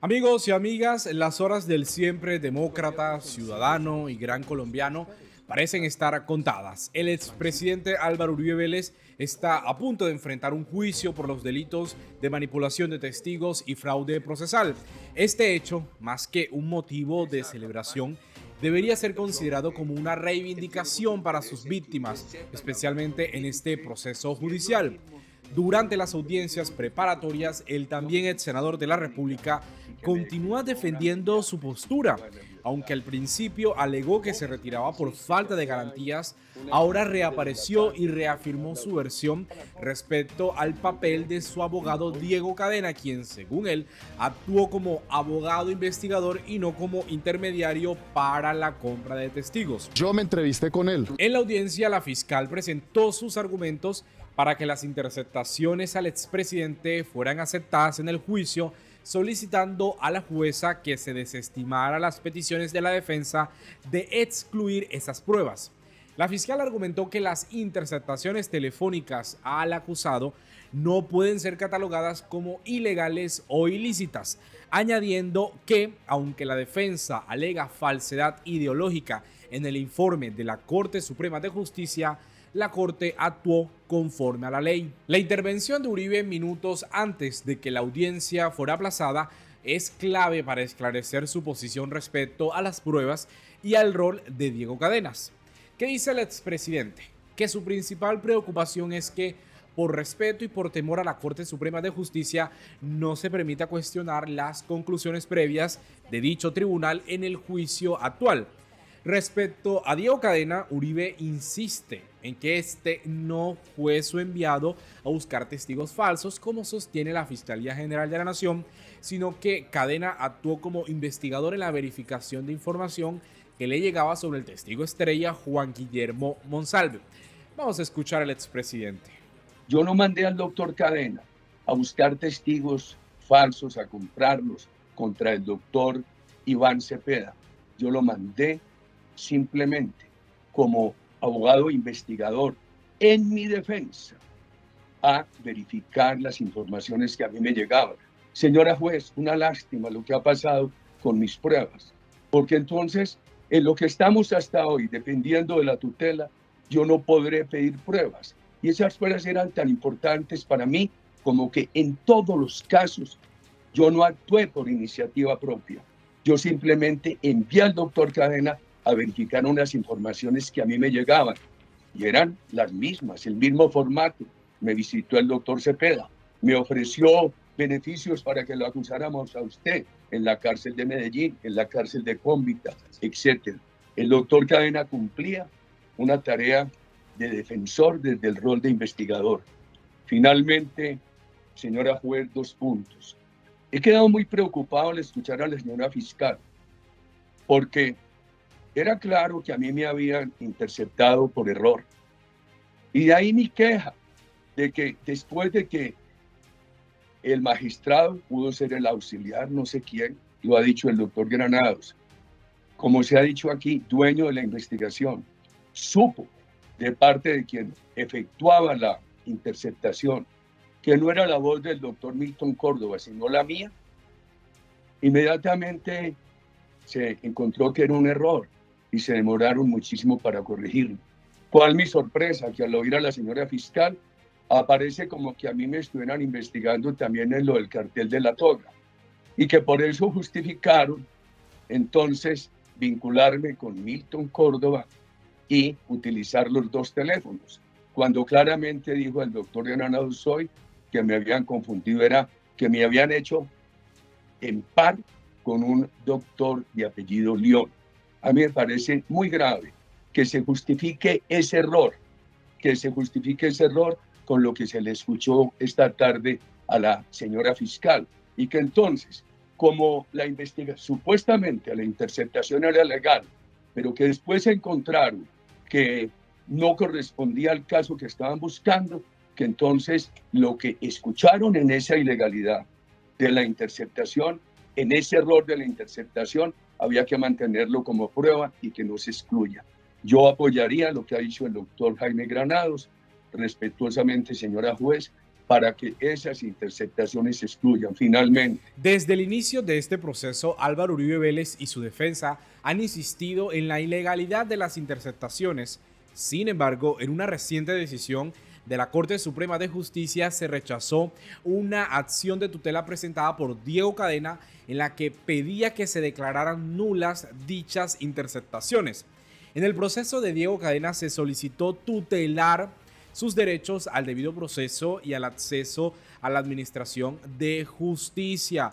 Amigos y amigas, las horas del siempre demócrata, ciudadano y gran colombiano parecen estar contadas. El expresidente Álvaro Uribe Vélez está a punto de enfrentar un juicio por los delitos de manipulación de testigos y fraude procesal. Este hecho, más que un motivo de celebración, debería ser considerado como una reivindicación para sus víctimas, especialmente en este proceso judicial. Durante las audiencias preparatorias, el también ex senador de la República continúa defendiendo su postura. Aunque al principio alegó que se retiraba por falta de garantías, ahora reapareció y reafirmó su versión respecto al papel de su abogado Diego Cadena, quien, según él, actuó como abogado investigador y no como intermediario para la compra de testigos. Yo me entrevisté con él. En la audiencia, la fiscal presentó sus argumentos para que las interceptaciones al expresidente fueran aceptadas en el juicio, solicitando a la jueza que se desestimara las peticiones de la defensa de excluir esas pruebas. La fiscal argumentó que las interceptaciones telefónicas al acusado no pueden ser catalogadas como ilegales o ilícitas, añadiendo que, aunque la defensa alega falsedad ideológica en el informe de la Corte Suprema de Justicia, la Corte actuó conforme a la ley. La intervención de Uribe minutos antes de que la audiencia fuera aplazada es clave para esclarecer su posición respecto a las pruebas y al rol de Diego Cadenas. ¿Qué dice el expresidente? Que su principal preocupación es que, por respeto y por temor a la Corte Suprema de Justicia, no se permita cuestionar las conclusiones previas de dicho tribunal en el juicio actual. Respecto a Diego Cadena, Uribe insiste en que este no fue su enviado a buscar testigos falsos, como sostiene la Fiscalía General de la Nación, sino que Cadena actuó como investigador en la verificación de información que le llegaba sobre el testigo estrella Juan Guillermo Monsalve. Vamos a escuchar al expresidente. Yo no mandé al doctor Cadena a buscar testigos falsos, a comprarlos contra el doctor Iván Cepeda. Yo lo mandé simplemente como abogado investigador en mi defensa a verificar las informaciones que a mí me llegaban. Señora juez, una lástima lo que ha pasado con mis pruebas, porque entonces en lo que estamos hasta hoy, dependiendo de la tutela, yo no podré pedir pruebas. Y esas pruebas eran tan importantes para mí como que en todos los casos yo no actué por iniciativa propia. Yo simplemente envié al doctor Cadena a verificar unas informaciones que a mí me llegaban y eran las mismas, el mismo formato. Me visitó el doctor Cepeda, me ofreció beneficios para que lo acusáramos a usted en la cárcel de Medellín, en la cárcel de Cómbita, etc. El doctor Cadena cumplía una tarea de defensor desde el rol de investigador. Finalmente, señora juez, 2 puntos. He quedado muy preocupado al escuchar a la señora fiscal, porque era claro que a mí me habían interceptado por error. Y de ahí mi queja, de que después de que el magistrado pudo ser el auxiliar, no sé quién, lo ha dicho el doctor Granados, como se ha dicho aquí, dueño de la investigación, supo de parte de quien efectuaba la interceptación que no era la voz del doctor Milton Córdoba, sino la mía, inmediatamente se encontró que era un error y se demoraron muchísimo para corregirlo. ¿Cuál mi sorpresa? Que al oír a la señora fiscal aparece como que a mí me estuvieran investigando también en lo del cartel de la toga y que por eso justificaron entonces vincularme con Milton Córdoba y utilizar los 2 teléfonos, cuando claramente dijo el doctor Granados hoy que me habían confundido, era que me habían hecho en par con un doctor de apellido León. A mí me parece muy grave que se justifique ese error, con lo que se le escuchó esta tarde a la señora fiscal, y que entonces, como la investigación, supuestamente la interceptación era legal, pero que después se encontraron que no correspondía al caso que estaban buscando, que entonces lo que escucharon en esa ilegalidad de la interceptación, en ese error de la interceptación, había que mantenerlo como prueba y que no se excluya. Yo apoyaría lo que ha dicho el doctor Jaime Granados, respetuosamente, señora juez, para que esas interceptaciones se excluyan finalmente. Desde el inicio de este proceso, Álvaro Uribe Vélez y su defensa han insistido en la ilegalidad de las interceptaciones. Sin embargo, en una reciente decisión de la Corte Suprema de Justicia se rechazó una acción de tutela presentada por Diego Cadena en la que pedía que se declararan nulas dichas interceptaciones. En el proceso de Diego Cadena se solicitó tutelar sus derechos al debido proceso y al acceso a la administración de justicia.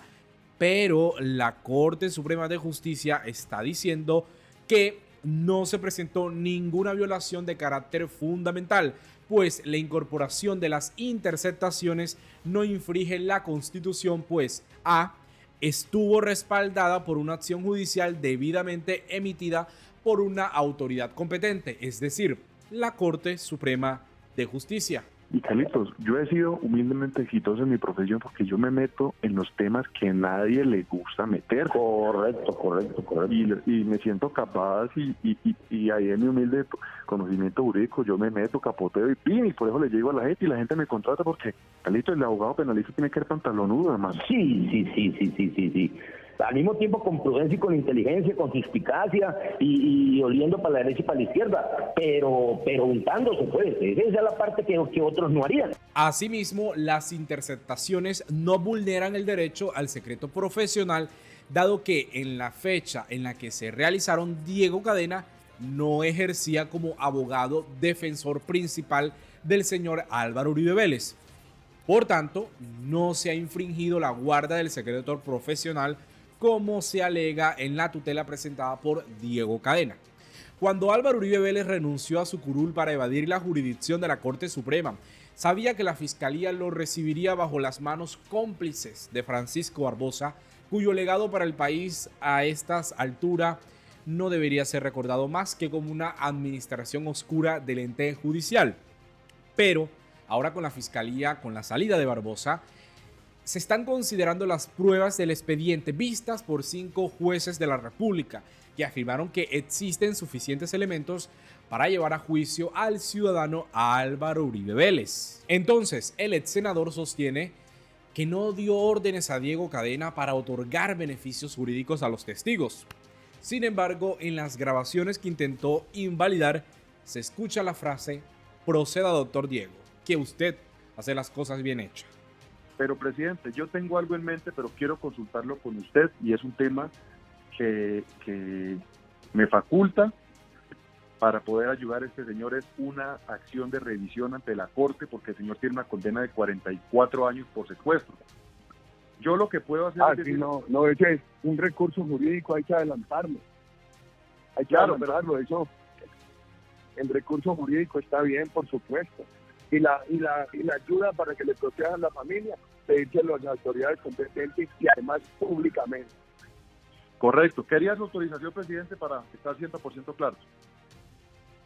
Pero la Corte Suprema de Justicia está diciendo que no se presentó ninguna violación de carácter fundamental, pues la incorporación de las interceptaciones no infringe la Constitución, pues a. estuvo respaldada por una acción judicial debidamente emitida por una autoridad competente, es decir, la Corte Suprema de Justicia. Y Carlitos, yo he sido humildemente exitoso en mi profesión porque yo me meto en los temas que a nadie le gusta meter. Correcto. Y me siento capaz y ahí en mi humilde conocimiento jurídico yo me meto, capoteo y pin, y por eso le llego a la gente y la gente me contrata porque, Carlitos, el abogado penalista tiene que ser pantalonudo, hermano. Sí. Al mismo tiempo con prudencia y con inteligencia, con suspicacia y oliendo para la derecha y para la izquierda, pero untándose, pues. Esa es la parte que otros no harían. Asimismo, las interceptaciones no vulneran el derecho al secreto profesional, dado que en la fecha en la que se realizaron, Diego Cadena no ejercía como abogado defensor principal del señor Álvaro Uribe Vélez. Por tanto, no se ha infringido la guarda del secreto profesional como se alega en la tutela presentada por Diego Cadena. Cuando Álvaro Uribe Vélez renunció a su curul para evadir la jurisdicción de la Corte Suprema, sabía que la Fiscalía lo recibiría bajo las manos cómplices de Francisco Barbosa, cuyo legado para el país a estas alturas no debería ser recordado más que como una administración oscura del ente judicial. Pero ahora con la Fiscalía, con la salida de Barbosa, se están considerando las pruebas del expediente vistas por 5 jueces de la República que afirmaron que existen suficientes elementos para llevar a juicio al ciudadano Álvaro Uribe Vélez. Entonces, el ex senador sostiene que no dio órdenes a Diego Cadena para otorgar beneficios jurídicos a los testigos. Sin embargo, en las grabaciones que intentó invalidar, se escucha la frase: proceda, doctor Diego, que usted hace las cosas bien hechas. Pero, presidente, yo tengo algo en mente, pero quiero consultarlo con usted y es un tema que me faculta para poder ayudar a este señor. Es una acción de revisión ante la Corte porque el señor tiene una condena de 44 años por secuestro. Yo lo que puedo hacer es decir, no, ese es un recurso jurídico, hay que adelantarlo. Eso. El recurso jurídico está bien, por supuesto. Y la ayuda para que le protejan la familia, pedírselo a las autoridades competentes y además públicamente. Correcto. ¿Quería su autorización, presidente, para estar 100% claros?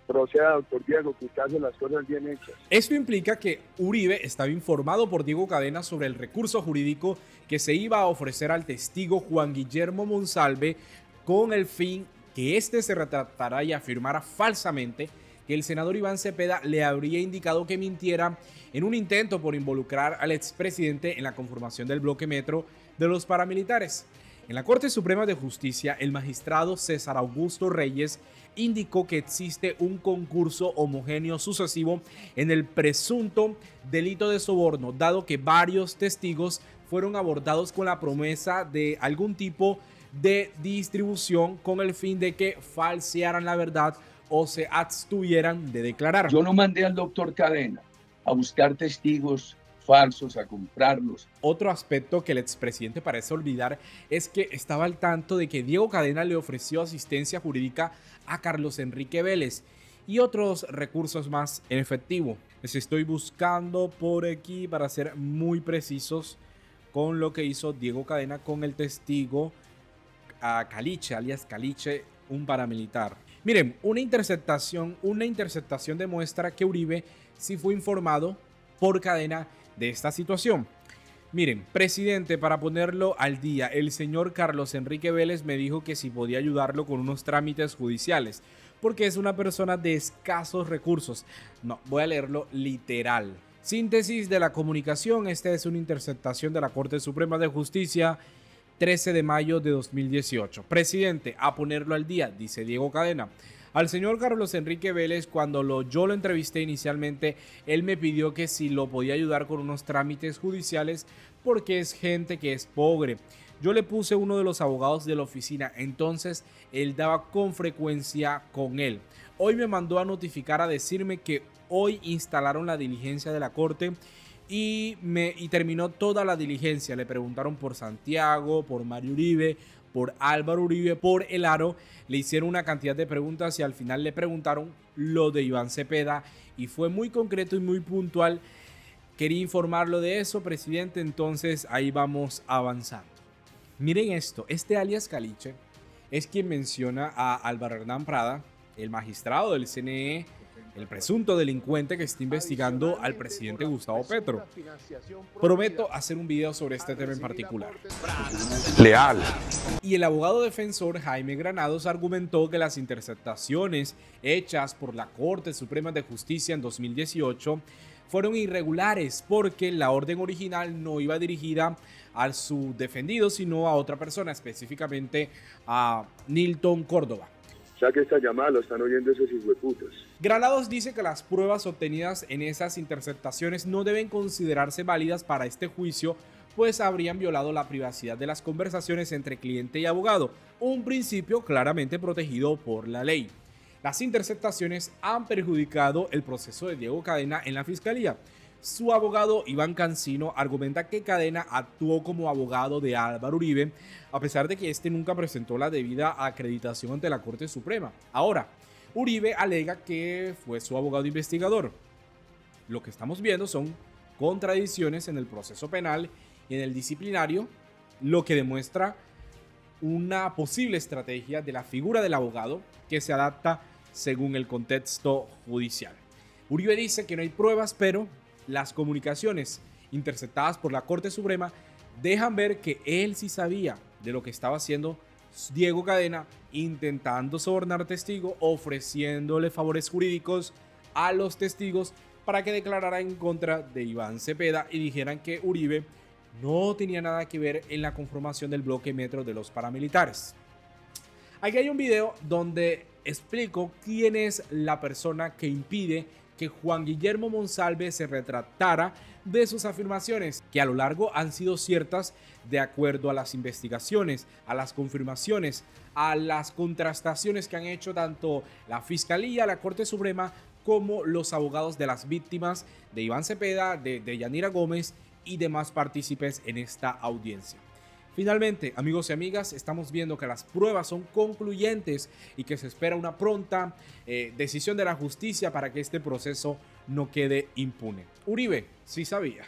Proceda, doctor Diego, que usted hace las cosas bien hechas. Esto implica que Uribe estaba informado por Diego Cadena sobre el recurso jurídico que se iba a ofrecer al testigo Juan Guillermo Monsalve con el fin que éste se retractara y afirmara falsamente que el senador Iván Cepeda le habría indicado que mintiera en un intento por involucrar al expresidente en la conformación del bloque Metro de los paramilitares. En la Corte Suprema de Justicia, el magistrado César Augusto Reyes indicó que existe un concurso homogéneo sucesivo en el presunto delito de soborno, dado que varios testigos fueron abordados con la promesa de algún tipo de distribución con el fin de que falsearan la verdad o se abstuvieran de declarar. Yo no mandé al doctor Cadena a buscar testigos falsos, a comprarlos. Otro aspecto que el expresidente parece olvidar es que estaba al tanto de que Diego Cadena le ofreció asistencia jurídica a Carlos Enrique Vélez y otros recursos más en efectivo. Les estoy buscando por aquí para ser muy precisos con lo que hizo Diego Cadena con el testigo a Caliche, alias Caliche, un paramilitar. Miren, una interceptación demuestra que Uribe sí fue informado por Cadena de esta situación. Miren, presidente, para ponerlo al día, el señor Carlos Enrique Vélez me dijo que si podía ayudarlo con unos trámites judiciales, porque es una persona de escasos recursos. No, voy a leerlo literal. Síntesis de la comunicación. Esta es una interceptación de la Corte Suprema de Justicia, 13 de mayo de 2018. Presidente, a ponerlo al día, dice Diego Cadena. Al señor Carlos Enrique Vélez, cuando yo lo entrevisté inicialmente, él me pidió que si lo podía ayudar con unos trámites judiciales porque es gente que es pobre. Yo le puse uno de los abogados de la oficina, entonces él daba con frecuencia con él. Hoy me mandó a notificar a decirme que hoy instalaron la diligencia de la corte y terminó toda la diligencia. Le preguntaron por Santiago, por Mario Uribe, por Álvaro Uribe, por El Aro. Le hicieron una cantidad de preguntas y al final le preguntaron lo de Iván Cepeda y fue muy concreto y muy puntual. Quería informarlo de eso, presidente, entonces ahí vamos avanzando. Miren esto, este alias Caliche es quien menciona a Álvaro Hernán Prada, el magistrado del CNE, el presunto delincuente que está investigando al presidente Gustavo Petro. Prometo hacer un video sobre este tema en particular. Leal. Y el abogado defensor Jaime Granados argumentó que las interceptaciones hechas por la Corte Suprema de Justicia en 2018 fueron irregulares porque la orden original no iba dirigida a su defendido, sino a otra persona, específicamente a Nilton Córdoba. Saque esta llamada, lo están oyendo esos hijueputas. Granados dice que las pruebas obtenidas en esas interceptaciones no deben considerarse válidas para este juicio, pues habrían violado la privacidad de las conversaciones entre cliente y abogado, un principio claramente protegido por la ley. Las interceptaciones han perjudicado el proceso de Diego Cadena en la fiscalía. Su abogado Iván Cancino argumenta que Cadena actuó como abogado de Álvaro Uribe, a pesar de que este nunca presentó la debida acreditación ante la Corte Suprema. Ahora, Uribe alega que fue su abogado investigador. Lo que estamos viendo son contradicciones en el proceso penal y en el disciplinario, lo que demuestra una posible estrategia de la figura del abogado que se adapta según el contexto judicial. Uribe dice que no hay pruebas, pero las comunicaciones interceptadas por la Corte Suprema dejan ver que él sí sabía de lo que estaba haciendo Diego Cadena, intentando sobornar testigos, ofreciéndole favores jurídicos a los testigos para que declarara en contra de Iván Cepeda y dijeran que Uribe no tenía nada que ver en la conformación del bloque metro de los paramilitares. Aquí hay un video donde explico quién es la persona que impide que Juan Guillermo Monsalve se retractara de sus afirmaciones, que a lo largo han sido ciertas de acuerdo a las investigaciones, a las confirmaciones, a las contrastaciones que han hecho tanto la Fiscalía, la Corte Suprema, como los abogados de las víctimas de Iván Cepeda, de Yanira Gómez y demás partícipes en esta audiencia. Finalmente, amigos y amigas, estamos viendo que las pruebas son concluyentes y que se espera una pronta decisión de la justicia para que este proceso no quede impune. Uribe sí sabía.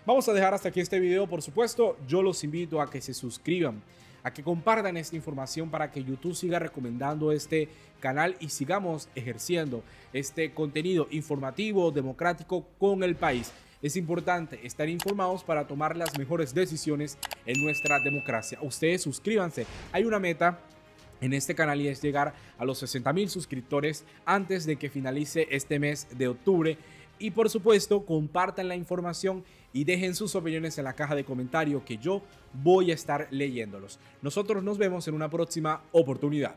Vamos a dejar hasta aquí este video, por supuesto. Yo los invito a que se suscriban, a que compartan esta información para que YouTube siga recomendando este canal y sigamos ejerciendo este contenido informativo, democrático con el país. Es importante estar informados para tomar las mejores decisiones en nuestra democracia. Ustedes suscríbanse. Hay una meta en este canal y es llegar a los 60,000 suscriptores antes de que finalice este mes de octubre. Y por supuesto, compartan la información y dejen sus opiniones en la caja de comentarios que yo voy a estar leyéndolos. Nosotros nos vemos en una próxima oportunidad.